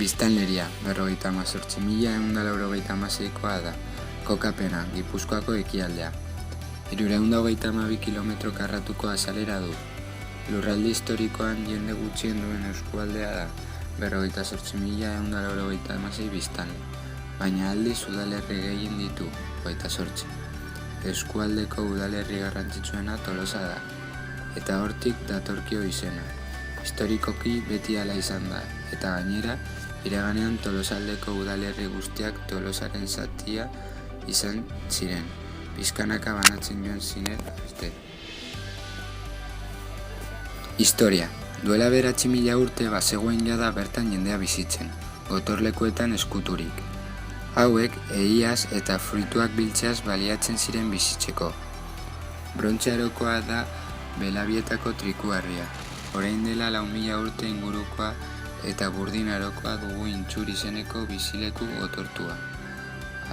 Biztanleria, 58.196koa da, kokapena, Gipuzkoako ekialdea. 332 kilometro karratuko azalera du. Lurralde historikoan jende gutxien duen eskualdea da, 58.196 biztanle, baina aldiz udalerri gehien ditu, 28. Eskualdeko udalerri garrantzitsuena Tolosa da, eta hortik datorkio izena. Historikoki beti hala izan da, eta gainera, iraganean Tolosaldeko udalerri guztiak Tolosaren zatia izan ziren, pixkanaka banatzen joan ziren arte. Historia. Duela 9.000 urte bazegoen jada bertan jendea bizitzen, gotorlekuetan eskuturik. Hauek ehiaz eta fruituak biltzeaz baliatzen ziren bizitzeko. Brontze Arokoa da Belabietako trikuharria, orain dela 4.000 urte ingurukoa eta Burdin Arokoa dugu Intxur izeneko bizileku gotortua,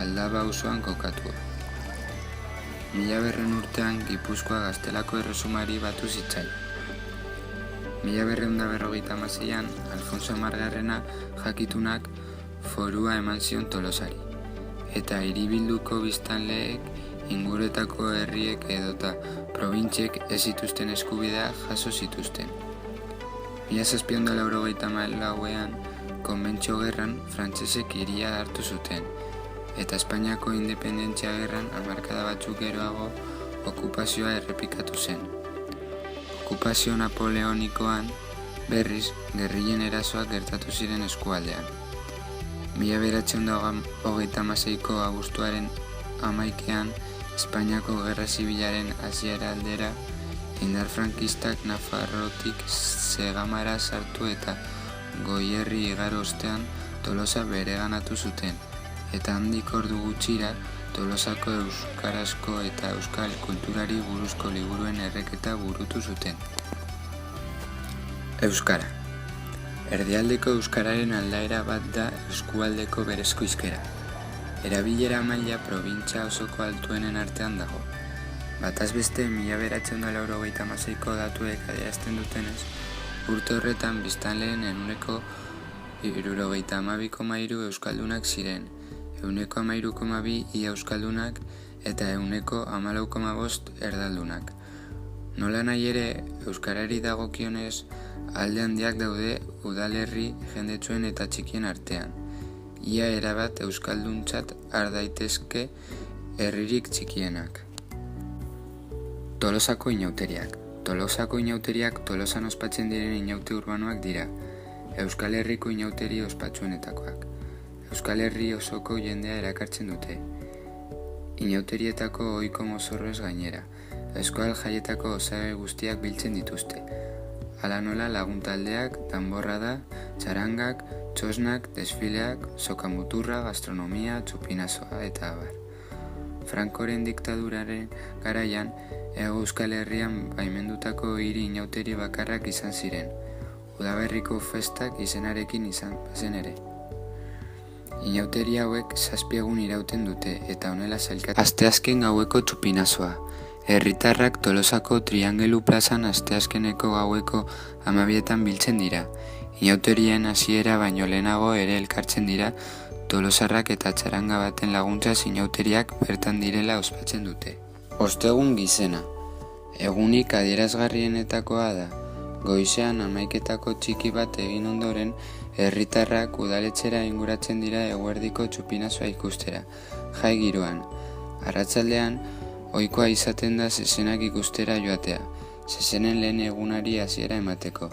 Aldaba auzoan kokatua. 1100 urtean Gipuzkoa Gaztelako erresumari batu zitzaion. 1256an Alfonso Amargarrena jakitunak forua eman zion Tolosari, eta hiribilduko biztanleek inguruetako herriek edota probintziek ez zituzten eskubidea jaso zituzten. 1794an Konbentzio Gerran frantsesek hiria hartu zuten, eta Espainiako independentzia gerran hamarkada batzuk geroago okupazioa errepikatu zen. Okupazio napoleonikoan, berriz, gerrillen erasoak gertatu ziren eskualdean. 1926ko abuztuaren 11ean Espainiako Gerra Zibilaren hasiera aldera, indar frankistak Nafarrotik Zegamara sartu eta Goierri igaro ostean Tolosa bereganatu zuten, eta handik ordu gutxira Tolosako euskarazko eta euskal kulturari buruzko liburuen erreketa burutu zuten. Euskara. Erdialdeko euskararen aldaera bat da eskualdeko berezko hizkera. Erabilera maila probintzia osoko altuenen artean dago. Bataz beste 1996ko datuek adierazten dutenez, urte horretan biztanleen 72,3 euskaldunak ziren, 13,2 ia euskaldunak eta 14,5 erdaldunak. Nola nahi ere, euskarari dagokionez, alde handiak daude udalerri jendetsuen eta txikien artean. Ia erabat euskalduntzat har daitezke herririk txikienak. Tolosako inauteriak. Tolosako inauteriak Tolosan ospatzen diren inaute urbanoak dira, Euskal Herriko inauteri ospatsuenetakoak. Euskal Herri osoko jendea erakartzen dute. Inauterietako ohiko mozorroez gainera, euskal jaietako osagai guztiak biltzen dituzte. Hala nola laguntaldeak, danborrada, txarangak, txosnak, desfileak, sokamuturra, gastronomia, txupinazoa eta abar. Frankoren diktaduraren garaian, Hego Euskal Herrian baimendutako hiri inauteri bakarrak izan ziren, udaberriko festak izenarekin izan bazen ere. Inauteri hauek 7 egun irauten dute eta honela sailkatzen. Asteazken gaueko txupinazoa. Herritarrak Tolosako Triangelu plazan asteazkeneko gaueko 12etan biltzen dira. Inauterien hasiera baino lehenago ere elkartzen dira tolosarrak eta txaranga baten laguntzaz inauteriak bertan direla ospatzen dute. Ostegun gizena. Egunik adierazgarrienetakoa da. Goizean 11etako txiki bat egin ondoren, herritarrak udaletxera inguratzen dira eguerdiko txupinazoa ikustera, jai giroan. Arratsaldean, ohikoa izaten da zezenak ikustera joatea, zezenen lehen egunari hasiera emateko.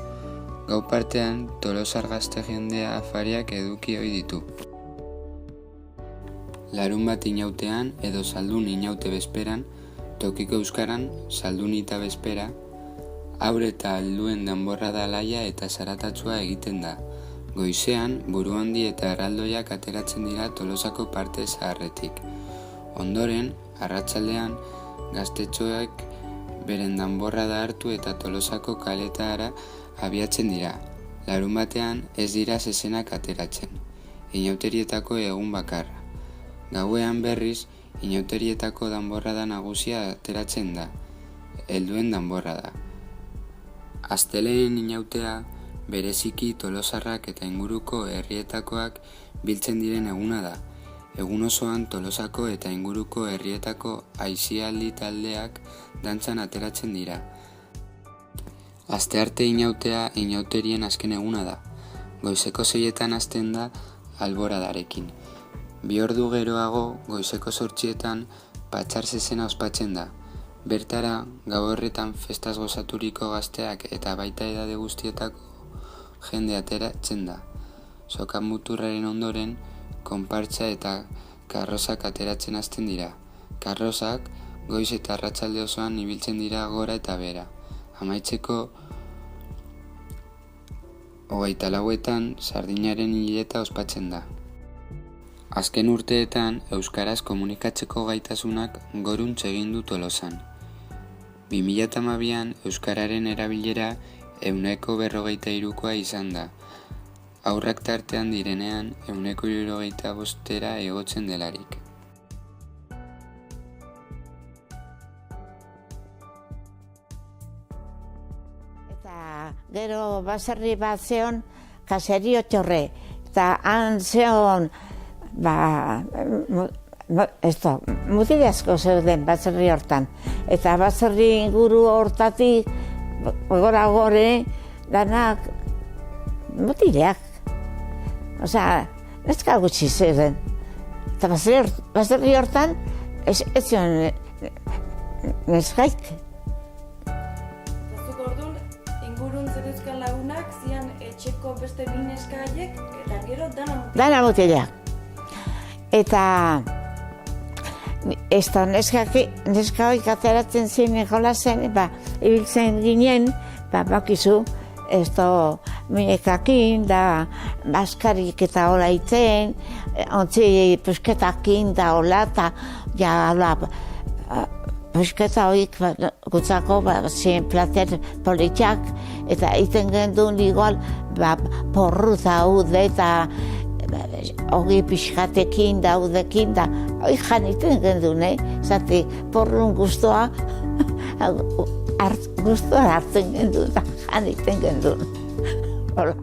Gau partean, Tolosar gazte jendea afariak eduki ohi ditu. Larunbat inautean edo zaldun inaute bezperan, tokiko euskaran, zaldunita bezpera, haur eta helduen danborrada alaia eta zaratatsua egiten da. Goizean, buruhandi eta erraldoiak ateratzen dira Tolosako parte zaharretik. Ondoren, arratsaldean, gaztetxoek beren danborrada hartu eta Tolosako kaletara abiatzen dira. Larunbatean ez dira zezenak ateratzen. Inauterietako egun bakarra. Gauean berriz, inauterietako danborrada nagusia ateratzen da, helduen danborrada. Astelehen inautea bereziki Tolosarrak eta inguruko herrietakoak biltzen diren eguna da. Egun osoan Tolosako eta inguruko herrietako aisialdi taldeak dantzan ateratzen dira. Astearte inautea inauterien azken eguna da. Goizeko 6etan hasten da alboradarekin. 2 ordu geroago, goizeko 8etan patxar zezena ospatzen da. Bertara, gau horretan festaz gozaturiko gazteak eta baita edade guztietako jende ateratzen da. Soka muturraren ondoren, konpartsa eta karrozak ateratzen hasten dira. Karrozak, goiz eta arratsalde osoan ibiltzen dira gora eta bera. Amaitzeko, 24etan sardinaren hileta ospatzen da. Azken urteetan, euskaraz komunikatzeko gaitasunak goruntz egin du Tolosan. 2012an euskararen erabilera 143koa izan da. Haurrak tartean direnean 175era igotzen delarik. Eta gero baserri bat zeon kaserio txorre. Eta han zeon mutile asko zeuden baserri hortan. Eta baserri inguru hortatik gora gore danak mutileak. Osea, neska gutxi zeuden. Eta baserri hortan ez zion neskaik. Zuk orduan, ingurun zerezkan lagunak zian etxeko beste bi neska haiek eta gero dana mutileak. Eta ez da neska hoik ateratzen ziren jolasen, ibiltzen ginen, bakizu, ez da minekakin, da baskarik eta hola itzen, ontzi pusketakin da hola, eta ja hola, pusketa hoik gutzako ziren plater politiak, eta iten gendun igual porruza haude eta hogi pixkatekin daudekin da, hoi janiten gendun, zati porrun guztua hartzen gendun da, janiten gendun. Hola.